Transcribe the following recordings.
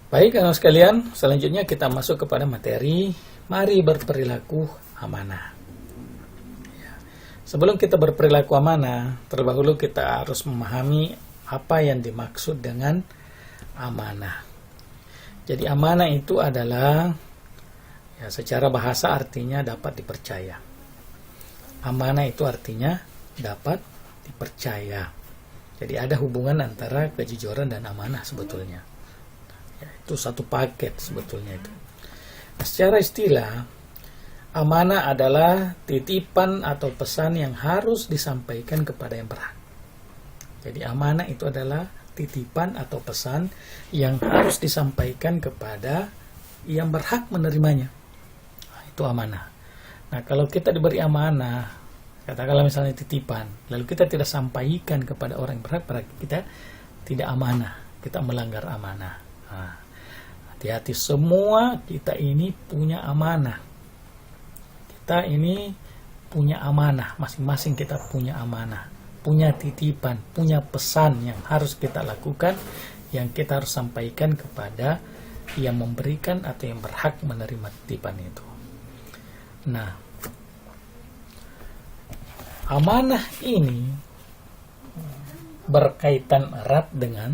Baik, anak sekalian, selanjutnya kita masuk kepada materi mari berperilaku amanah. Sebelum kita berperilaku amanah, terlebih dahulu kita harus memahami apa yang dimaksud dengan amanah. Jadi amanah itu adalah secara bahasa artinya dapat dipercaya. Amanah itu artinya dapat dipercaya. Jadi ada hubungan antara kejujuran dan amanah sebetulnya. Itu satu paket sebetulnya itu. Nah, secara istilah, amanah adalah titipan atau pesan yang harus disampaikan kepada yang berhak. Jadi amanah itu adalah titipan atau pesan yang harus disampaikan kepada yang berhak menerimanya. Nah, itu amanah. Nah, kalau kita diberi amanah, katakanlah misalnya titipan, lalu kita tidak sampaikan kepada orang yang berhak, berarti kita tidak amanah, kita melanggar amanah. Nah, hati-hati, semua kita ini punya amanah. Kita ini punya amanah, masing-masing kita punya amanah, punya titipan, punya pesan yang harus kita lakukan, yang kita harus sampaikan kepada yang memberikan atau yang berhak menerima titipan itu. Nah, amanah ini berkaitan erat dengan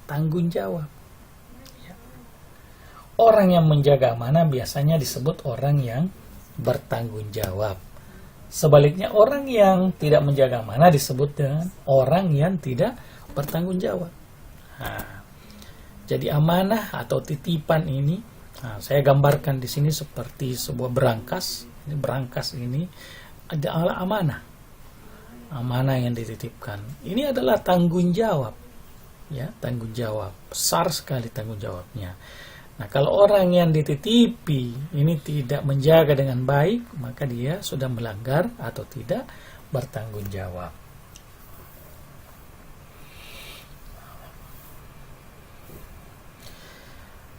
tanggung jawab. Orang yang menjaga amanah biasanya disebut orang yang bertanggung jawab. Sebaliknya orang yang tidak menjaga amanah disebut dengan orang yang tidak bertanggung jawab. Nah, jadi amanah atau titipan ini, saya gambarkan di sini seperti sebuah berangkas. Ini berangkas ini adalah amanah. Amanah yang dititipkan. Ini adalah tanggung jawab. Ya, tanggung jawab. Besar sekali tanggung jawabnya. Nah, kalau orang yang dititipi ini tidak menjaga dengan baik, maka dia sudah melanggar atau tidak bertanggung jawab.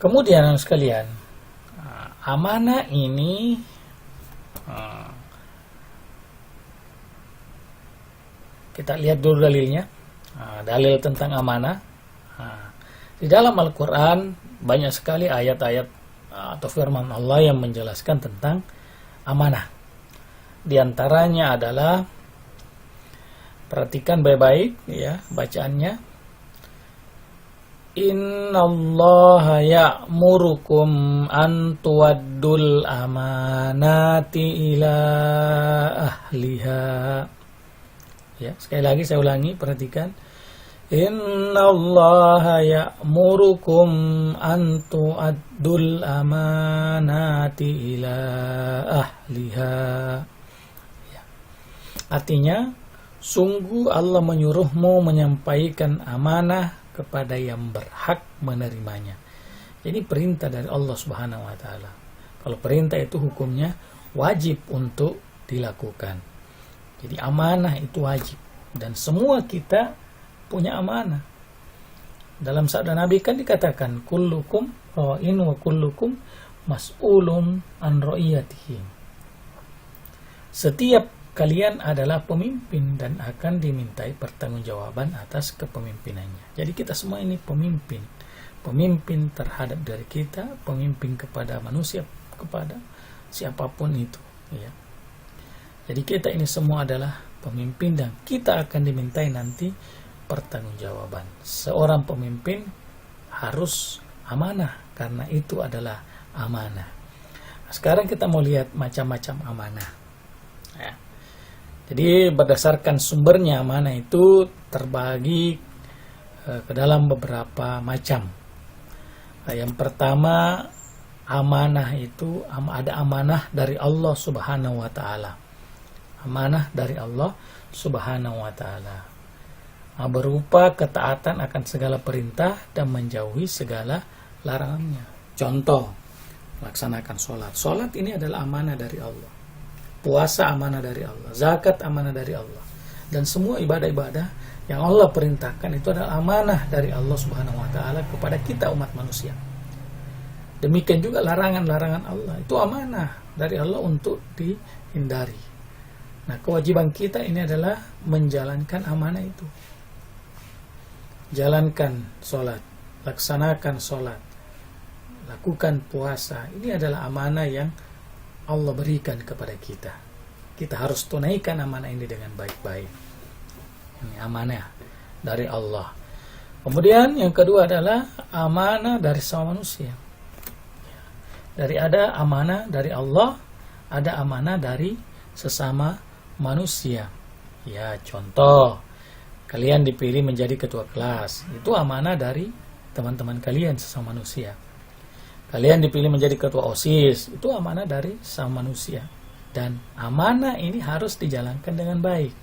Kemudian sekalian, amanah ini kita lihat dulu dalilnya. Dalil tentang amanah. Di dalam Al-Quran banyak sekali ayat-ayat atau firman Allah yang menjelaskan tentang amanah. Di antaranya adalah, perhatikan baik-baik ya bacaannya. Innallaha ya'murukum an tuwaddul amanati ila ahliha. Ya, sekali lagi saya ulangi, perhatikan. Innallaha ya'murukum an tu'addul amanati ila ahliha. Ya. Artinya, sungguh Allah menyuruhmu menyampaikan amanah kepada yang berhak menerimanya. Jadi perintah dari Allah Subhanahu wa taala. Kalau perintah itu hukumnya wajib untuk dilakukan. Jadi amanah itu wajib dan semua kita punya amanah. Dalam sabda Nabi kan dikatakan kullukum ra'in wa kullukum mas'ulun an ra'iyatihi. Setiap kalian adalah pemimpin dan akan dimintai pertanggungjawaban atas kepemimpinannya. Jadi kita semua ini pemimpin. Pemimpin terhadap diri kita, pemimpin kepada manusia, kepada siapapun itu, ya. Jadi kita ini semua adalah pemimpin dan kita akan dimintai nanti pertanggungjawaban. Seorang pemimpin harus amanah karena itu adalah amanah. Nah, sekarang kita mau lihat macam-macam amanah. Ya. Jadi berdasarkan sumbernya amanah itu terbagi ke dalam beberapa macam. Nah, yang pertama, amanah itu ada amanah dari Allah Subhanahu wa taala. Amanah dari Allah Subhanahu wa taala. Berupa ketaatan akan segala perintah dan menjauhi segala larangannya. Contoh, laksanakan sholat. Sholat ini adalah amanah dari Allah. Puasa amanah dari Allah. Zakat amanah dari Allah. Dan semua ibadah-ibadah yang Allah perintahkan itu adalah amanah dari Allah Subhanahu wa taala kepada kita umat manusia. Demikian juga larangan-larangan Allah. Itu amanah dari Allah untuk dihindari. Nah, kewajiban kita ini adalah menjalankan amanah itu. Jalankan sholat, laksanakan sholat, lakukan puasa. Ini adalah amanah yang Allah berikan kepada kita. Kita harus tunaikan amanah ini dengan baik-baik. Ini amanah dari Allah. Kemudian yang kedua adalah amanah dari sama manusia. Dari ada amanah dari Allah, ada amanah dari sesama manusia. Ya, contoh, kalian dipilih menjadi ketua kelas. Itu amanah dari teman-teman kalian sesama manusia. Kalian dipilih menjadi ketua OSIS. Itu amanah dari sesama manusia. Dan amanah ini harus dijalankan dengan baik.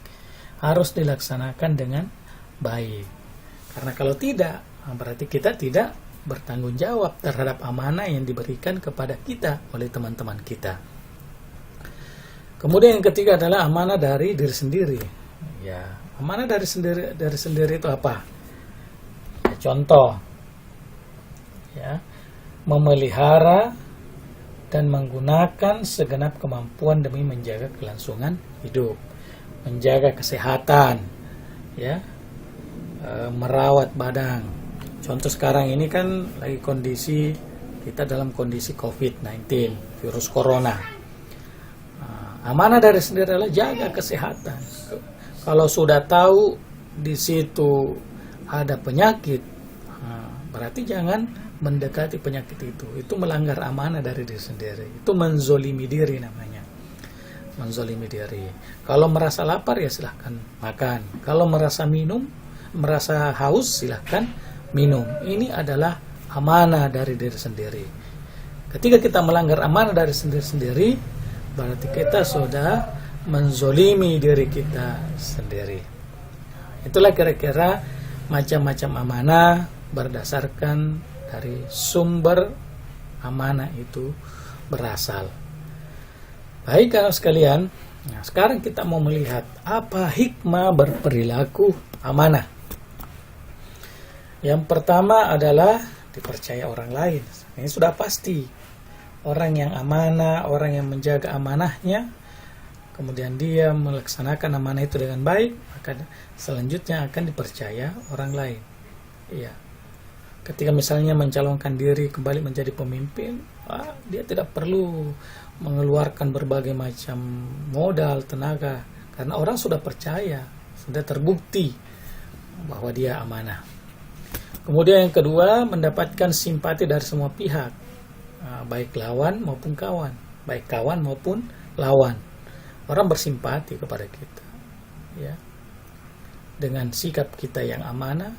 Harus dilaksanakan dengan baik. Karena kalau tidak, berarti kita tidak bertanggung jawab terhadap amanah yang diberikan kepada kita oleh teman-teman kita. Kemudian yang ketiga adalah amanah dari diri sendiri. Ya, amanah dari sendiri itu apa? Ya, contoh, ya, memelihara dan menggunakan segenap kemampuan demi menjaga kelangsungan hidup, menjaga kesehatan, ya, merawat badan. Contoh sekarang ini kan lagi kita dalam kondisi COVID-19, virus corona. Amanah dari sendiri adalah jaga kesehatan. Kalau sudah tahu di situ ada penyakit, berarti jangan mendekati penyakit itu. Itu melanggar amanah dari diri sendiri. Itu menzolimi diri namanya. Menzolimi diri. Kalau merasa lapar ya silahkan makan. Kalau merasa haus silahkan minum. Ini adalah amanah dari diri sendiri. Ketika kita melanggar amanah dari sendiri, berarti kita sudah menzolimi diri kita sendiri. Itulah kira-kira macam-macam amanah berdasarkan dari sumber amanah itu berasal. Baik kawan sekalian, nah sekarang kita mau melihat apa hikmah berperilaku amanah. Yang pertama adalah dipercaya orang lain. Ini sudah pasti. Orang yang amanah, orang yang menjaga amanahnya, kemudian dia melaksanakan amanah itu dengan baik, maka selanjutnya akan dipercaya orang lain. Iya. Ketika misalnya mencalonkan diri kembali menjadi pemimpin, dia tidak perlu mengeluarkan berbagai macam modal, tenaga, karena orang sudah percaya, sudah terbukti bahwa dia amanah. Kemudian yang kedua, mendapatkan simpati dari semua pihak. Baik lawan maupun kawan, baik kawan maupun lawan, orang bersimpati kepada kita, ya. Dengan sikap kita yang amanah,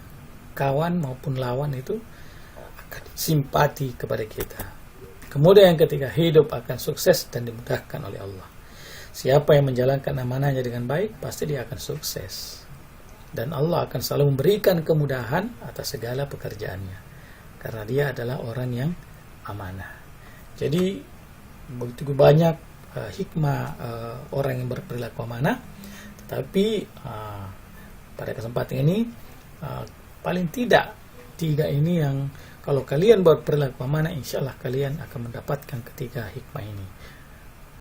kawan maupun lawan itu akan simpati kepada kita. Kemudian yang ketiga, hidup akan sukses dan dimudahkan oleh Allah. Siapa yang menjalankan amanahnya dengan baik, pasti dia akan sukses, dan Allah akan selalu memberikan kemudahan atas segala pekerjaannya, karena dia adalah orang yang amanah. Jadi begitu banyak hikmah orang yang berperilaku amanah. Tetapi pada kesempatan ini paling tidak tiga ini yang kalau kalian berperilaku amanah, insya Allah kalian akan mendapatkan ketiga hikmah ini.